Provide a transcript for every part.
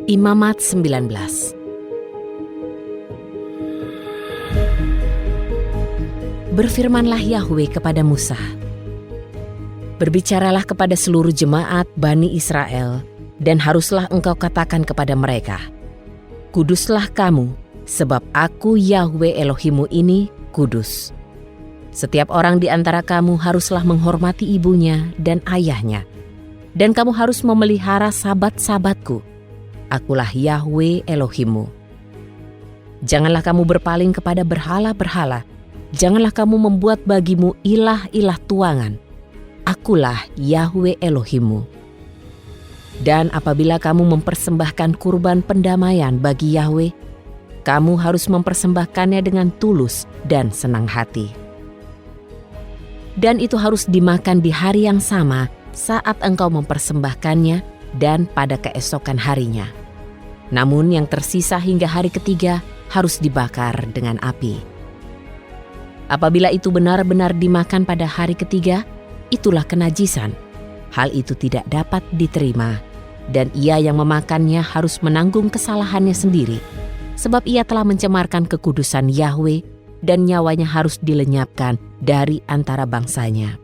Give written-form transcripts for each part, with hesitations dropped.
Imamat 19. Berfirmanlah Yahwe kepada Musa, berbicaralah kepada seluruh jemaat Bani Israel, dan haruslah engkau katakan kepada mereka, kuduslah kamu, sebab aku Yahwe Elohimu ini kudus. Setiap orang di antara kamu haruslah menghormati ibunya dan ayahnya, dan kamu harus memelihara sabat-sabatku. Akulah Yahwe Elohimu. Janganlah kamu berpaling kepada berhala-berhala, janganlah kamu membuat bagimu ilah-ilah tuangan. Akulah Yahwe Elohimu. Dan apabila kamu mempersembahkan kurban pendamaian bagi Yahwe, kamu harus mempersembahkannya dengan tulus dan senang hati. Dan itu harus dimakan di hari yang sama saat engkau mempersembahkannya dan pada keesokan harinya. Namun yang tersisa hingga hari ketiga harus dibakar dengan api. Apabila itu benar-benar dimakan pada hari ketiga, itulah kenajisan. Hal itu tidak dapat diterima, dan ia yang memakannya harus menanggung kesalahannya sendiri, sebab ia telah mencemarkan kekudusan Yahwe, dan nyawanya harus dilenyapkan dari antara bangsanya.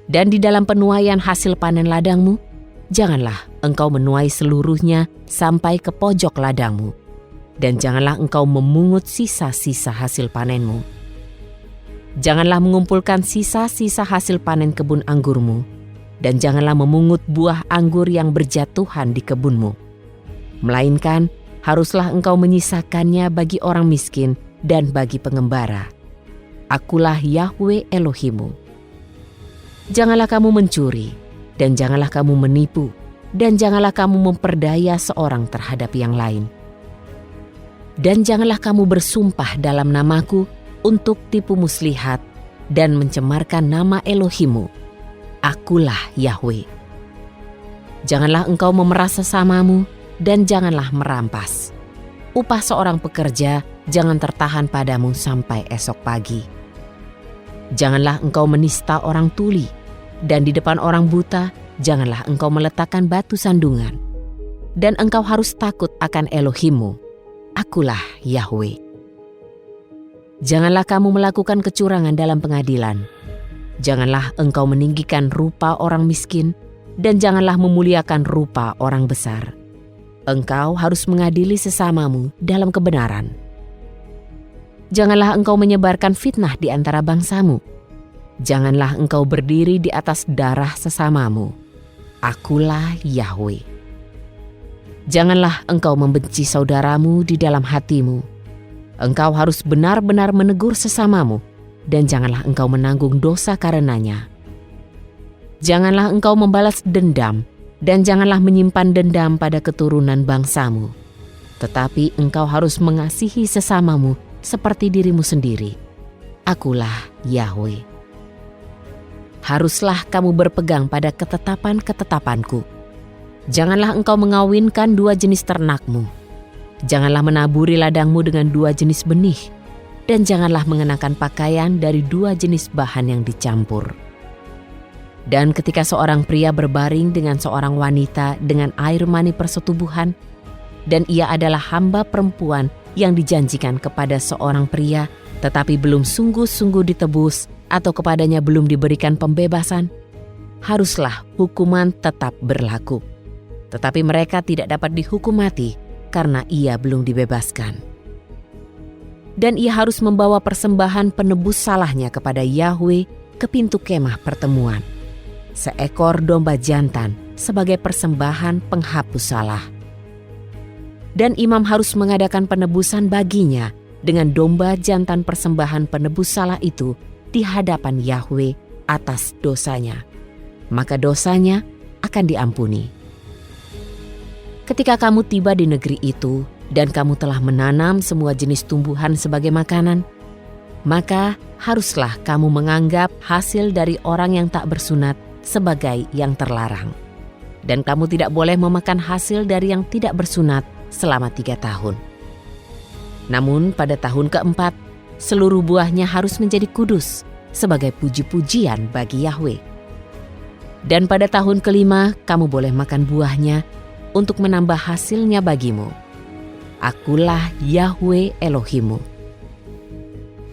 Dan di dalam penuaian hasil panen ladangmu, janganlah engkau menuai seluruhnya sampai ke pojok ladangmu, dan janganlah engkau memungut sisa-sisa hasil panenmu. Janganlah mengumpulkan sisa-sisa hasil panen kebun anggurmu, dan janganlah memungut buah anggur yang berjatuhan di kebunmu. Melainkan haruslah engkau menyisakannya bagi orang miskin dan bagi pengembara. Akulah Yahwe Elohimu. Janganlah kamu mencuri, dan janganlah kamu menipu, dan janganlah kamu memperdaya seorang terhadap yang lain. Dan janganlah kamu bersumpah dalam namaku untuk tipu muslihat dan mencemarkan nama Elohimu. Akulah Yahwe. Janganlah engkau memeras sesamamu, dan janganlah merampas. Upah seorang pekerja jangan tertahan padamu sampai esok pagi. Janganlah engkau menista orang tuli, dan di depan orang buta janganlah engkau meletakkan batu sandungan. Dan engkau harus takut akan Elohimu. Akulah Yahwe. Janganlah kamu melakukan kecurangan dalam pengadilan. Janganlah engkau meninggikan rupa orang miskin, dan janganlah memuliakan rupa orang besar. Engkau harus mengadili sesamamu dalam kebenaran. Janganlah engkau menyebarkan fitnah di antara bangsamu. Janganlah engkau berdiri di atas darah sesamamu. Akulah Yahwe. Janganlah engkau membenci saudaramu di dalam hatimu. Engkau harus benar-benar menegur sesamamu, dan janganlah engkau menanggung dosa karenanya. Janganlah engkau membalas dendam, dan janganlah menyimpan dendam pada keturunan bangsamu. Tetapi engkau harus mengasihi sesamamu seperti dirimu sendiri. Akulah Yahwe. Haruslah kamu berpegang pada ketetapan-ketetapanku. Janganlah engkau mengawinkan dua jenis ternakmu. Janganlah menaburi ladangmu dengan dua jenis benih, dan janganlah mengenakan pakaian dari dua jenis bahan yang dicampur. Dan ketika seorang pria berbaring dengan seorang wanita dengan air mani persetubuhan, dan ia adalah hamba perempuan yang dijanjikan kepada seorang pria, tetapi belum sungguh-sungguh ditebus, atau kepadanya belum diberikan pembebasan, haruslah hukuman tetap berlaku. Tetapi mereka tidak dapat dihukum mati karena ia belum dibebaskan. Dan ia harus membawa persembahan penebus salahnya kepada Yahwe ke pintu kemah pertemuan, seekor domba jantan sebagai persembahan penghapus salah. Dan imam harus mengadakan penebusan baginya dengan domba jantan persembahan penebus salah itu di hadapan Yahwe atas dosanya, maka dosanya akan diampuni. Ketika kamu tiba di negeri itu dan kamu telah menanam semua jenis tumbuhan sebagai makanan, maka haruslah kamu menganggap hasil dari orang yang tak bersunat sebagai yang terlarang. Dan kamu tidak boleh memakan hasil dari yang tidak bersunat selama 3 tahun. Namun pada tahun keempat, seluruh buahnya harus menjadi kudus sebagai puji-pujian bagi Yahwe. Dan pada tahun kelima kamu boleh makan buahnya untuk menambah hasilnya bagimu. Akulah Yahwe Elohimmu.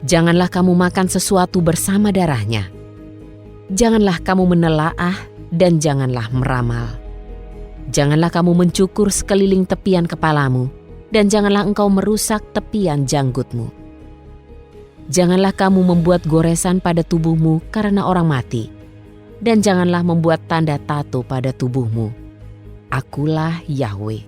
Janganlah kamu makan sesuatu bersama darahnya. Janganlah kamu menelaah dan janganlah meramal. Janganlah kamu mencukur sekeliling tepian kepalamu dan janganlah engkau merusak tepian janggutmu. Janganlah kamu membuat goresan pada tubuhmu karena orang mati, dan janganlah membuat tanda tato pada tubuhmu. Akulah Yahwe.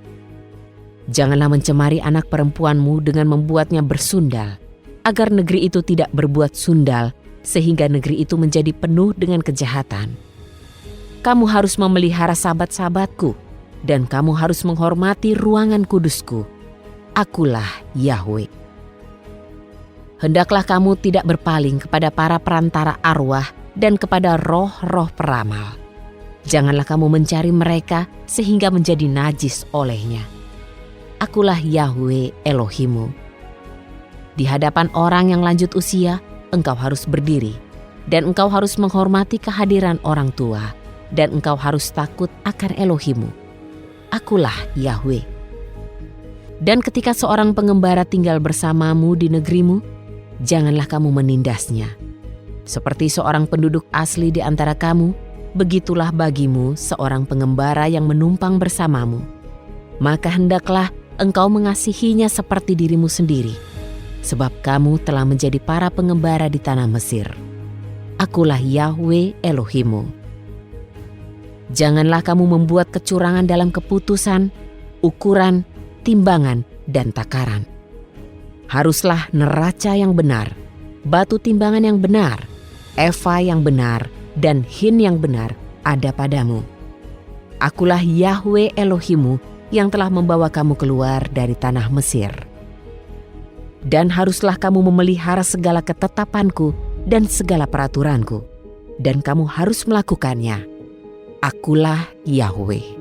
Janganlah mencemari anak perempuanmu dengan membuatnya bersundal, agar negeri itu tidak berbuat sundal, sehingga negeri itu menjadi penuh dengan kejahatan. Kamu harus memelihara sabat-sabatku, dan kamu harus menghormati ruangan kudusku. Akulah Yahwe. Hendaklah kamu tidak berpaling kepada para perantara arwah dan kepada roh-roh peramal. Janganlah kamu mencari mereka sehingga menjadi najis olehnya. Akulah Yahwe Elohimmu. Di hadapan orang yang lanjut usia, engkau harus berdiri, dan engkau harus menghormati kehadiran orang tua, dan engkau harus takut akan Elohimmu. Akulah Yahwe. Dan ketika seorang pengembara tinggal bersamamu di negerimu, janganlah kamu menindasnya. Seperti seorang penduduk asli di antara kamu, begitulah bagimu seorang pengembara yang menumpang bersamamu. Maka hendaklah engkau mengasihinya seperti dirimu sendiri, sebab kamu telah menjadi para pengembara di tanah Mesir. Akulah Yahwe Elohimmu. Janganlah kamu membuat kecurangan dalam keputusan, ukuran, timbangan, dan takaran. Haruslah neraca yang benar, batu timbangan yang benar, eva yang benar, dan hin yang benar ada padamu. Akulah Yahwe Elohimmu yang telah membawa kamu keluar dari tanah Mesir. Dan haruslah kamu memelihara segala ketetapanku dan segala peraturanku, dan kamu harus melakukannya. Akulah Yahwe.